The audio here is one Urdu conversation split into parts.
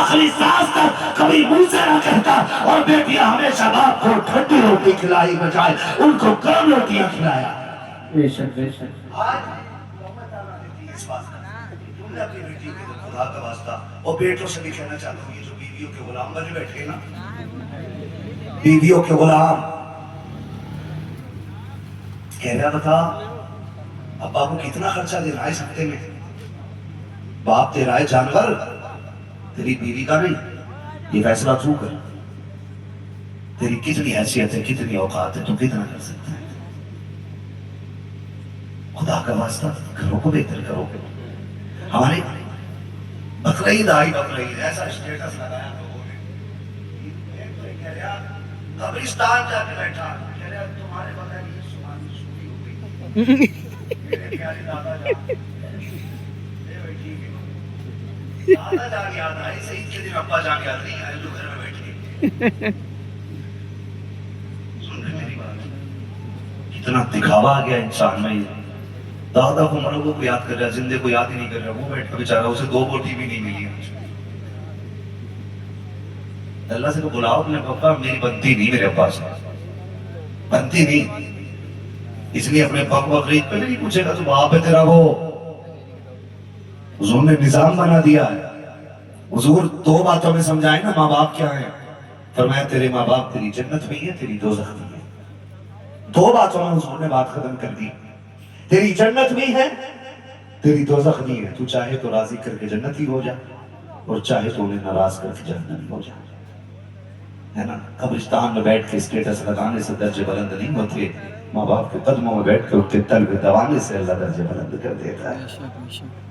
آخری سانس تک کبھی منہ سے نہ کہتا، اور بیٹیاں ہمیشہ باپ کو ٹھنڈی روٹی کھلائی بجائے ان کو گرم روٹیاں کھلایا۔ بے شک بے شک۔ آج محمد تعالیٰ نے اس بات کا تم نے اپنی بیٹی کے خدا کا واسطہ، اور بیٹوں سے بھی کہنا چاہتا ہوں، یہ جو بیویوں کے غلام بنے بیٹھے نا، بیویوں کے غلام، کہہ رہا بتا ابا کو کتنا خرچہ دے رہا ہے اس ہفتے میں؟ باپ دے رہا ہے جانور، تیری بیوی کا نہیں، یہ فیصلہ تو کر، تیری کتنی حیثیت ہے، کتنی اوقات ہے، تو کتنا کر سکتا ہے؟ خدا کا واسطہ گھروں کو بہتر کرو۔ ہمارے بقرعید آئی، بقرعید ایسا اسٹیٹس لگایا لوگوں نے، کہہ رہا قبرستان جا کے بیٹھا، کہہ رہا تمہارے بغیر یہ سمانی شوری ہو گئی، میرے پیارے دادا جان، دادا جان یاد آئے، سعید کے دن ابا جان یاد نہیں آئے جو گھر میں بیٹھے۔ سن رہے میری بات؟ کتنا دکھاوا آ گیا انسان میں، دادا کو مرغوں کو یاد کر رہا ہے، زندے کو یاد ہی نہیں کر رہا، وہ بیٹھ کر بیچارہ اسے 2 بوٹی بھی نہیں ملی۔ اللہ سے تو بلاؤ اپنے پاپا، میری بنتی نہیں میرے پاس، بنتی نہیں، اس لیے اپنے باپ بقرعید پہ نہیں پوچھے گا تو باپ ہے تیرا، وہ حضور نے نظام بنا دیا ہے۔ حضور 2 باتوں میں سمجھائے نا ماں باپ کیا ہیں، فرمایا تیرے ماں باپ تیری جنت میں ہے، تیری دوزخ میں ہے۔ 2 باتوں میں حضور نے بات ختم کر دی، تیری جنت بھی ہے، تیری دوزخ بھی ہے، تو چاہے تو راضی کر کے جنتی ہو جا، اور چاہے تو انہیں ناراض کر کے جہنمی ہو جا، ہے نا۔ قبرستان میں بیٹھ کے اسٹیٹس لگانے سے درجے بلند نہیں ہوتے، ماں باپ کے قدموں میں بیٹھ کے ان کے طلب دوانے سے اللہ درجے بلند کر دیتا ہے۔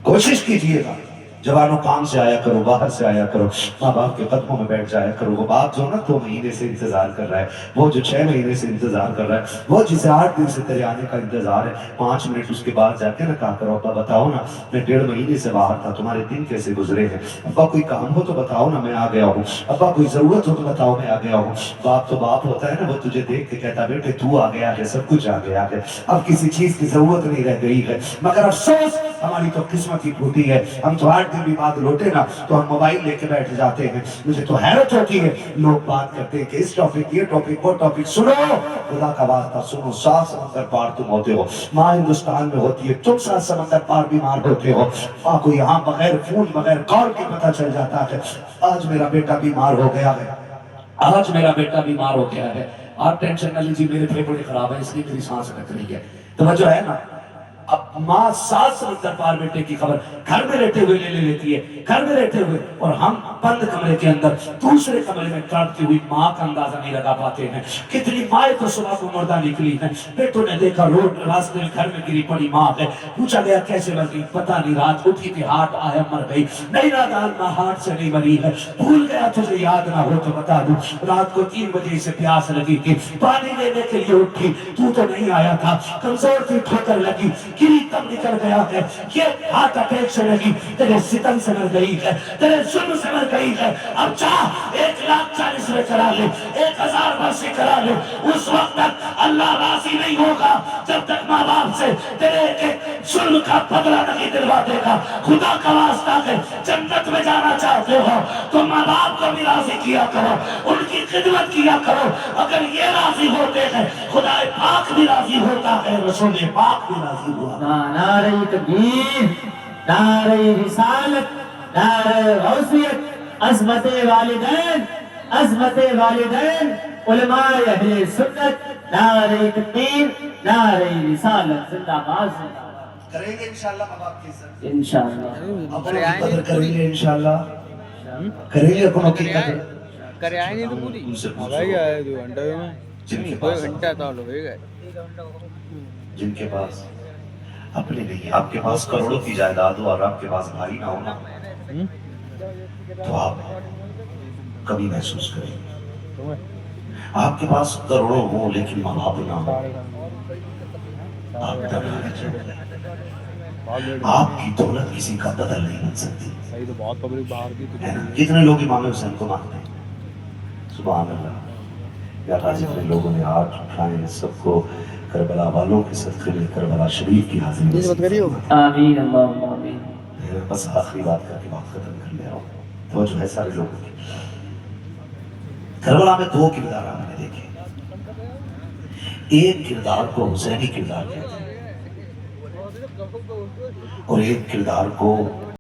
کوشش کیجئے گا، جوانوں کام سے آیا کرو، باہر سے آیا کرو، ماں باپ کے قدموں میں بیٹھ جایا کرو۔ وہ باپ جو نا 2 مہینے سے انتظار کر رہا ہے، وہ جو 6 مہینے سے انتظار کر رہا ہے، وہ جسے 8 دن سے تیرے آنے کا انتظار ہے، 5 منٹ اس کے بعد جا کے نہ کہا کرو ابا بتاؤ نا میں 1.5 مہینے سے باہر تھا، تمہارے دن کیسے گزرے ہیں؟ ابا کوئی کام ہو تو بتاؤ نا میں آ گیا ہوں، ابا کوئی ضرورت ہو تو بتاؤ میں آ گیا ہوں۔ باپ تو باپ ہوتا ہے نا، وہ تجھے دیکھ کے کہتا بیٹے تو آ گیا ہے، سب کچھ آ گیا ہے، اب کسی چیز کی ضرورت نہیں رہ گئی ہے۔ مگر افسوس ہماری تو قسمت ہی پھوٹی ہے، ہم تو 8 دن بھی بعد لوٹے نا تو ہم موبائل لے کے بیٹھ جاتے ہیں۔ مجھے تو حیرت ہوتی ہے، لوگ بات کرتے ہیں کہ اس ٹاپک یہ ٹاپک وہ ٹاپک، سنو خدا کا واسطہ سنو، 7 سمندر پار تم ہوتے ہو، ماں ہندوستان میں ہوتی ہے، تم 7 سمندر پار بیمار ہوتے ہو، ماں کو یہاں بغیر فون بغیر کال کے پتہ چل جاتا ہے آج میرا بیٹا بیمار ہو گیا ہے، آج میرا بیٹا بیمار ہو گیا ہے۔ آپ ٹینشن نہ لیجیے، میرے پھیپھڑے خراب ہیں اس لیے میری سانس رک رہی ہے، توجہ ہے نا۔ اب ماں 7 سمندر پار بیٹے کی خبر گھر میں رہتے ہوئے لے لیتی ہے، گھر میں رہتے ہوئے، اور ہم بند کمرے کے اندر دوسرے کمرے میں کاٹتی ہوئی ماں کا اندازہ نہیں لگا پاتے ہیں۔ کتنی مائیں تو صبح کو مردہ نکلی ہیں، بیٹوں نے دیکھا روڈ راستے میں گھر میں گری پڑی ماں ہے، پوچھا گیا کیسے مر گئی، پتہ نہیں، رات اٹھی تھی ہارٹ آیا مر گئی، نہیں نادان ماں ہارٹ سے نہیں مری ہے، بھول گیا تجھے یاد نہ ہو تو بتا دوں، رات کو 3 بجے سے پیاس لگی تھی، پانی لینے کے لیے اٹھی تو نہیں آیا تھا، کمزور تھی ٹھوکر لگی، گری تب نکل گیا ہے، یہ ہاتھ اٹیک سے لگی، تیرے ستم سے مر گئی ہے، تیرے ظلم سے مر گئی ہے، اب چاہ 1,40,000 میں کرا لے، 1,000 بار سے کرا لے، اس وقت تک اللہ راضی نہیں ہوگا جب تک ماں باپ سے تیرے ایک ظلم کا بدلہ نہیں دلوا دے گا۔ خدا کا واسطہ ہے، جنت میں جانا چاہتے ہو تو ماں باپ کو بھی راضی کیا کرو، ان کی خدمت کیا کرو، اگر یہ راضی ہوتے ہیں خدا پاک بھی راضی ہوتا ہے، رسول پاک بھی راضی ہوا۔ نعرہ تکبیر، نعرہ رسالت، نعرہ غوثیت، عظمت والدین، عظمت والدین، علماء اہل سنت، نعرہ تکبیر، نعرہ رسالت، زندہ باد زندہ باد۔ کریں گے انشاءاللہ ماں باپ کی عزت، انشاءاللہ اپنوں کی قدر کریں گے انشاءاللہ، کریں گے اپنوں کی قدر۔ کرے آئے نہیں تو پوری ان سے پوچھو آگائی آئے 2 گھنٹہ میں جن کے 2 پاس گھنٹہ تھا لوگ گئے، جن کے پاس اپنے نہیں، آپ کے پاس کروڑوں کی جائیداد ہو اور آپ کے پاس بھائی نہ ہونا تو آپ کبھی محسوس کریں گے۔ آپ کے پاس کروڑوں ہو لیکن ماں باپ نہ ہو، آپ دبانے چاہتے ہیں۔ آپ کی دولت کسی کا بدل نہیں بن سکتی، تو بہت پبلک باہر کی ہے نا؟ کتنے لوگ امام حسین کو مانتے ہیں؟ سبحان اللہ، یا راجی اتنے لوگوں نے ہاتھ اٹھائے ہیں، سب کو کربلا والوں کے صدقے میں کربلا شریف کی حاضری نصیب فرمائے۔ آمین، اللہم آمین۔ بس آخری بات کر کے بات ختم کر لے رہا ہوں۔ توجہ ہے سارے لوگوں کی. کربلا میں 2 کردار ہم نے دیکھے. ایک کردار کو حسینی کردار کہتے ہیں اور ایک کردار کو